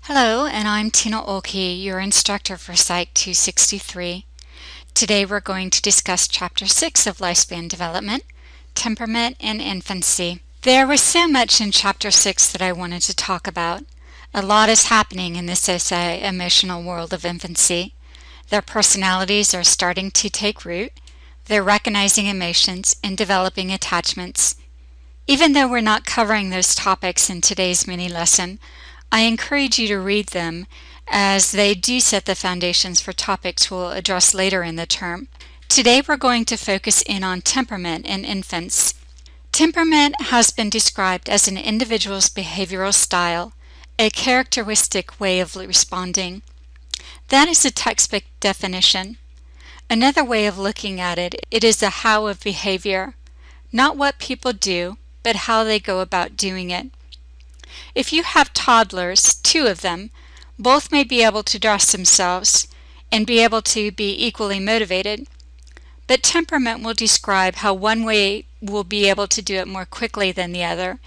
Hello, and I'm Tina Oelke, your instructor for PSYC263. Today we're going to discuss Chapter 6 of Lifespan Development, Temperament and Infancy. There was so much in Chapter 6 that I wanted to talk about. A lot is happening in the socio-emotional world of infancy. Their personalities are starting to take root. They're recognizing emotions and developing attachments. Even though we're not covering those topics in today's mini lesson, I encourage you to read them as they do set the foundations for topics we'll address later in the term. Today we're going to focus in on temperament in infants. Temperament has been described as an individual's behavioral style, a characteristic way of responding. That is a textbook definition. Another way of looking at it is a how of behavior, not what people do, but how they go about doing it. If you have toddlers, two of them, both may be able to dress themselves and be able to be equally motivated. But temperament will describe how one way will be able to do it more quickly than the other,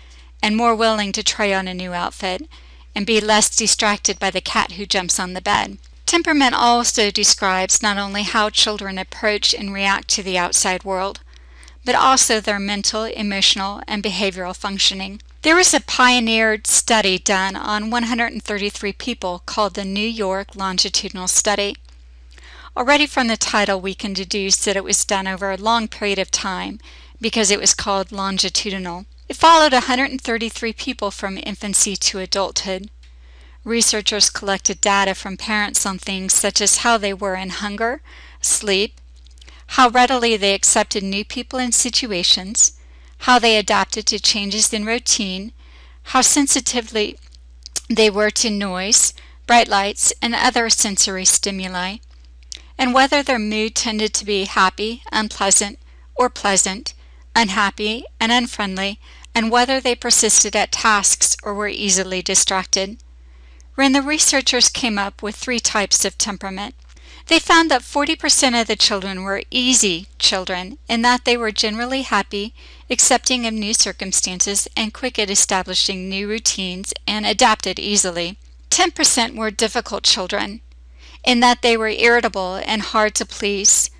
and more willing to try on a new outfit, and be less distracted by the cat who jumps on the bed. Temperament also describes not only how children approach and react to the outside world, but also their mental, emotional, and behavioral functioning. There was a pioneered study done on 133 people called the New York Longitudinal Study. Already from the title we can deduce that it was done over a long period of time because it was called longitudinal. It followed 133 people from infancy to adulthood. Researchers collected data from parents on things such as how they were in hunger, sleep, how readily they accepted new people and situations, how they adapted to changes in routine, how sensitively they were to noise, bright lights, and other sensory stimuli, and whether their mood tended to be happy, unpleasant, or pleasant, unhappy, and unfriendly, and whether they persisted at tasks or were easily distracted. When the researchers came up with 3 types of temperament, they found that 40% of the children were easy children in that they were generally happy, accepting of new circumstances, and quick at establishing new routines and adapted easily. 10% were difficult children in that they were irritable and hard to please,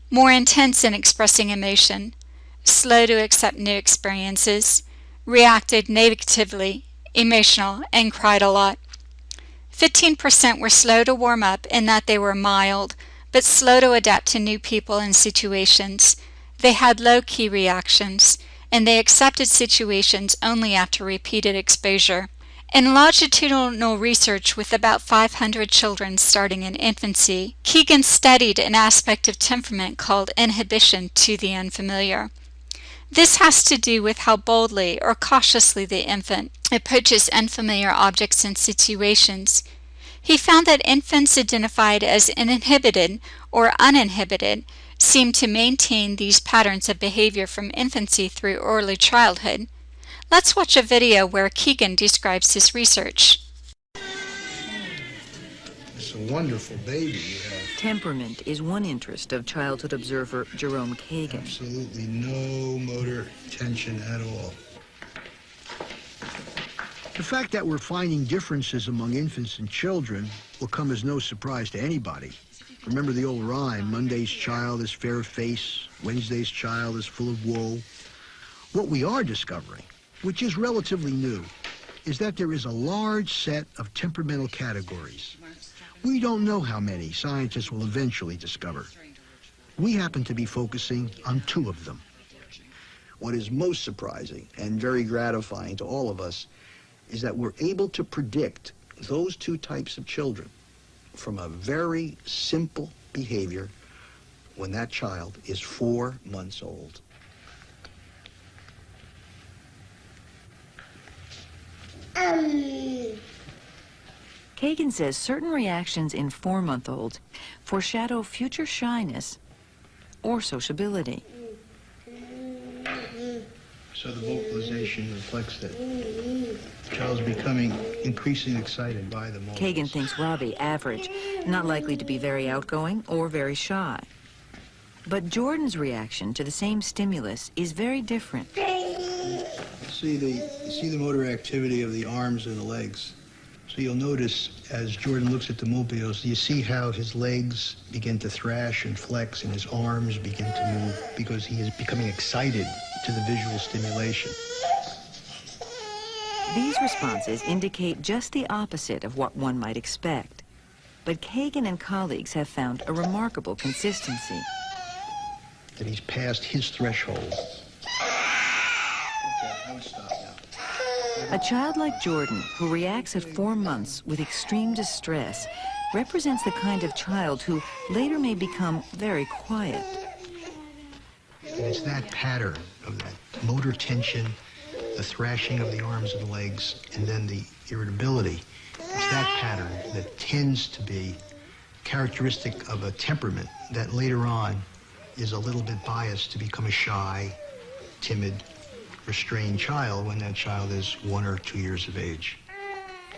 more intense in expressing emotion, slow to accept new experiences, reacted negatively, emotional, and cried a lot. 15% were slow to warm up in that they were mild, but slow to adapt to new people and situations. They had low-key reactions, and they accepted situations only after repeated exposure. In longitudinal research with about 500 children starting in infancy, Keegan studied an aspect of temperament called inhibition to the unfamiliar. This has to do with how boldly or cautiously the infant approaches unfamiliar objects and situations. He found that infants identified as uninhibited or uninhibited seemed to maintain these patterns of behavior from infancy through early childhood. Let's watch a video where Keegan describes his research. It's a wonderful baby you have. Temperament is one interest of childhood observer Jerome Kagan. Absolutely no motor tension at all. The fact that we're finding differences among infants and children will come as no surprise to anybody. Remember the old rhyme, Monday's child is fair of face, Wednesday's child is full of wool. What we are discovering, which is relatively new, is that there is a large set of temperamental categories. We don't know how many scientists will eventually discover. We happen to be focusing on 2 of them. What is most surprising and very gratifying to all of us is that we're able to predict those 2 types of children from a very simple behavior when that child is 4 months old. Kagan says certain reactions in 4-month-olds foreshadow future shyness or sociability. So the vocalization reflects that the child's becoming increasingly excited by the moment. Kagan thinks Robbie, average, not likely to be very outgoing or very shy. But Jordan's reaction to the same stimulus is very different. See the motor activity of the arms and the legs. So you'll notice as Jordan looks at the mobiles, you see how his legs begin to thrash and flex and his arms begin to move because he is becoming excited to the visual stimulation. These responses indicate just the opposite of what one might expect. But Kagan and colleagues have found a remarkable consistency. That he's passed his threshold. Okay, I would stop now. A child like Jordan, who reacts at 4 months with extreme distress, represents the kind of child who later may become very quiet. And it's that pattern of that motor tension, the thrashing of the arms and legs, and then the irritability. It's that pattern that tends to be characteristic of a temperament that later on is a little bit biased to become a shy, timid, restrained child when that child is 1 or 2 years of age.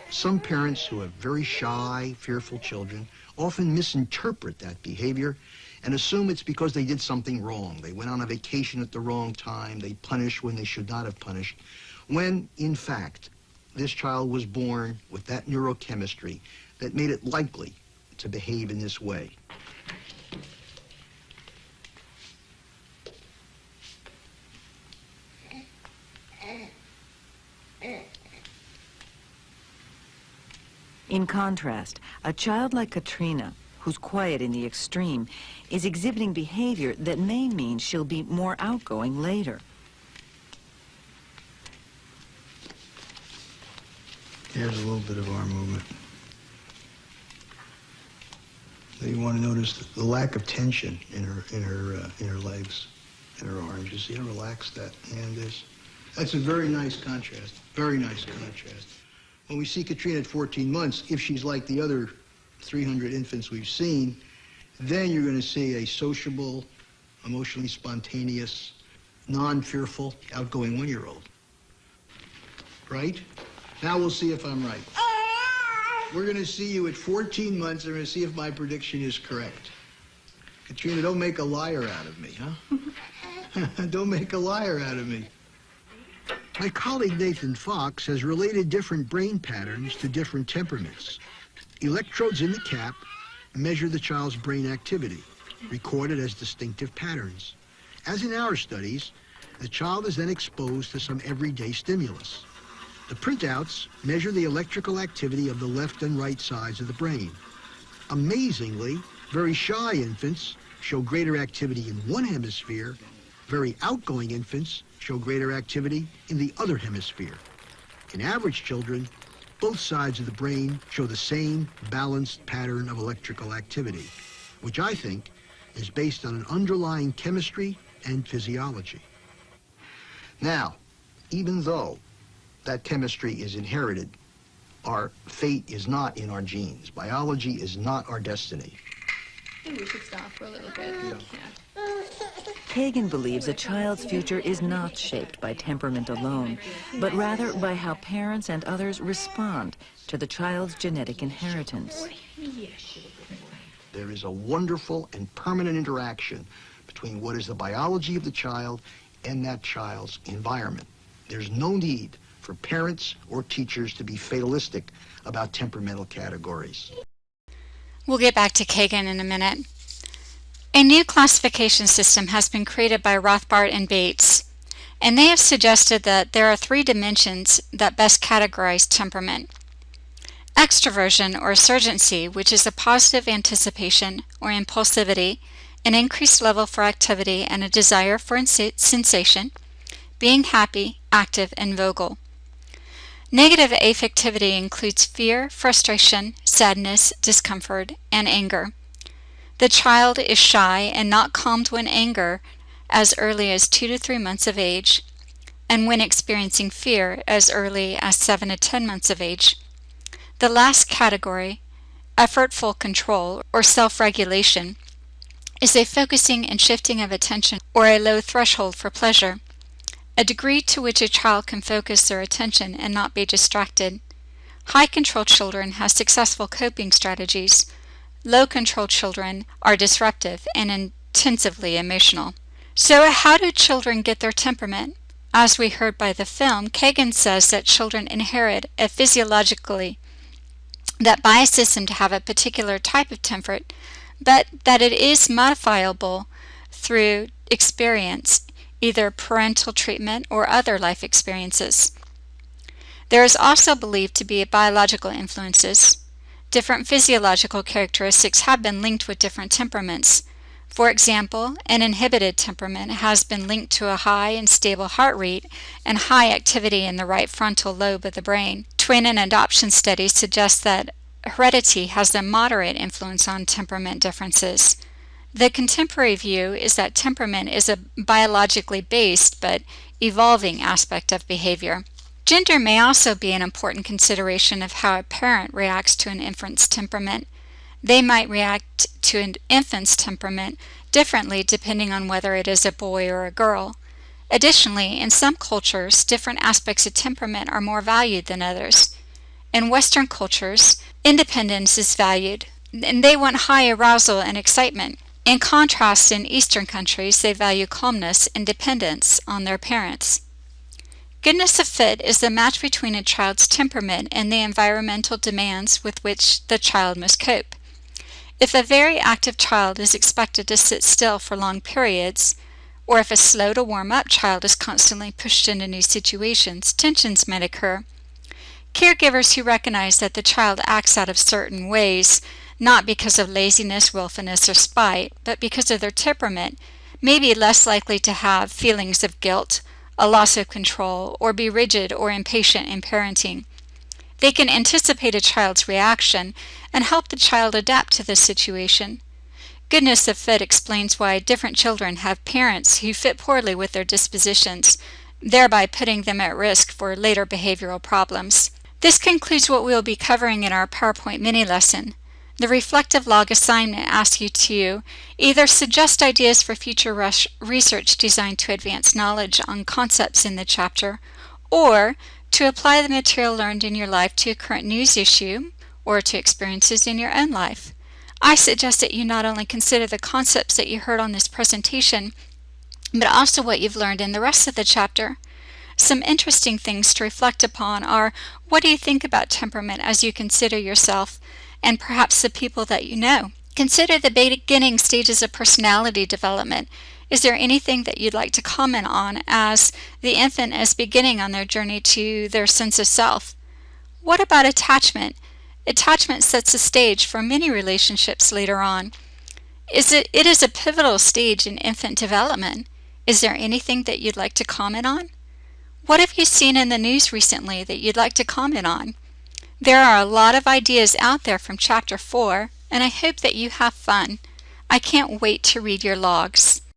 Some parents who have very shy, fearful children often misinterpret that behavior and assume it's because they did something wrong. They went on a vacation at the wrong time, they punished when they should not have punished, when, in fact, this child was born with that neurochemistry that made it likely to behave in this way. In contrast, a child like Katrina, who's quiet in the extreme, is exhibiting behavior that may mean she'll be more outgoing later. Here's a little bit of arm movement. So you want to notice the lack of tension in her legs, in her arms. You see how relaxed that hand is? That's a very nice contrast. Very nice contrast. When we see Katrina at 14 months, if she's like the other 300 infants we've seen, then you're going to see a sociable, emotionally spontaneous, non-fearful, outgoing 1-year-old. Right? Now we'll see if I'm right. We're going to see you at 14 months, and we're going to see if my prediction is correct. Katrina, don't make a liar out of me, huh? Don't make a liar out of me. My colleague Nathan Fox has related different brain patterns to different temperaments. Electrodes in the cap measure the child's brain activity, recorded as distinctive patterns. As in our studies, the child is then exposed to some everyday stimulus. The printouts measure the electrical activity of the left and right sides of the brain. Amazingly, very shy infants show greater activity in one hemisphere. Very outgoing infants show greater activity in the other hemisphere. In average children, both sides of the brain show the same balanced pattern of electrical activity, which I think is based on an underlying chemistry and physiology. Now, even though that chemistry is inherited, our fate is not in our genes. Biology is not our destiny. I think we should stop for a little bit. Yeah. Kagan believes a child's future is not shaped by temperament alone, but rather by how parents and others respond to the child's genetic inheritance. There is a wonderful and permanent interaction between what is the biology of the child and that child's environment. There's no need for parents or teachers to be fatalistic about temperamental categories. We'll get back to Kagan in a minute. A new classification system has been created by Rothbard and Bates, and they have suggested that there are 3 dimensions that best categorize temperament. Extroversion or surgency, which is a positive anticipation or impulsivity, an increased level for activity and a desire for sensation, being happy, active, and vocal. Negative affectivity includes fear, frustration, sadness, discomfort, and anger. The child is shy and not calmed when anger as early as 2 to 3 months of age, and when experiencing fear as early as 7 to 10 months of age. The last category, effortful control or self-regulation, is a focusing and shifting of attention or a low threshold for pleasure, a degree to which a child can focus their attention and not be distracted. High control children have successful coping strategies. Low control children are disruptive and intensively emotional. So how do children get their temperament? As we heard by the film, Kagan says that children inherit a physiologically that biases them to have a particular type of temperament, but that it is modifiable through experience, either parental treatment or other life experiences. There is also believed to be biological influences. Different physiological characteristics have been linked with different temperaments. For example, an inhibited temperament has been linked to a high and stable heart rate and high activity in the right frontal lobe of the brain. Twin and adoption studies suggest that heredity has a moderate influence on temperament differences. The contemporary view is that temperament is a biologically based but evolving aspect of behavior. Gender may also be an important consideration of how a parent reacts to an infant's temperament. They might react to an infant's temperament differently depending on whether it is a boy or a girl. Additionally, in some cultures, different aspects of temperament are more valued than others. In Western cultures, independence is valued, and they want high arousal and excitement. In contrast, in Eastern countries, they value calmness and dependence on their parents. Goodness of fit is the match between a child's temperament and the environmental demands with which the child must cope. If a very active child is expected to sit still for long periods, or if a slow to warm up child is constantly pushed into new situations, tensions might occur. Caregivers who recognize that the child acts out of certain ways, not because of laziness, willfulness, or spite, but because of their temperament, may be less likely to have feelings of guilt, a loss of control, or be rigid or impatient in parenting. They can anticipate a child's reaction and help the child adapt to the situation. Goodness of fit explains why different children have parents who fit poorly with their dispositions, thereby putting them at risk for later behavioral problems. This concludes what we will be covering in our PowerPoint mini-lesson. The reflective log assignment asks you to either suggest ideas for future research designed to advance knowledge on concepts in the chapter, or to apply the material learned in your life to a current news issue or to experiences in your own life. I suggest that you not only consider the concepts that you heard on this presentation, but also what you've learned in the rest of the chapter. Some interesting things to reflect upon are, what do you think about temperament as you consider yourself and perhaps the people that you know? Consider the beginning stages of personality development. Is there anything that you'd like to comment on as the infant is beginning on their journey to their sense of self? What about attachment? Attachment sets the stage for many relationships later on. It is a pivotal stage in infant development. Is there anything that you'd like to comment on? What have you seen in the news recently that you'd like to comment on? There are a lot of ideas out there from Chapter 4, and I hope that you have fun. I can't wait to read your logs.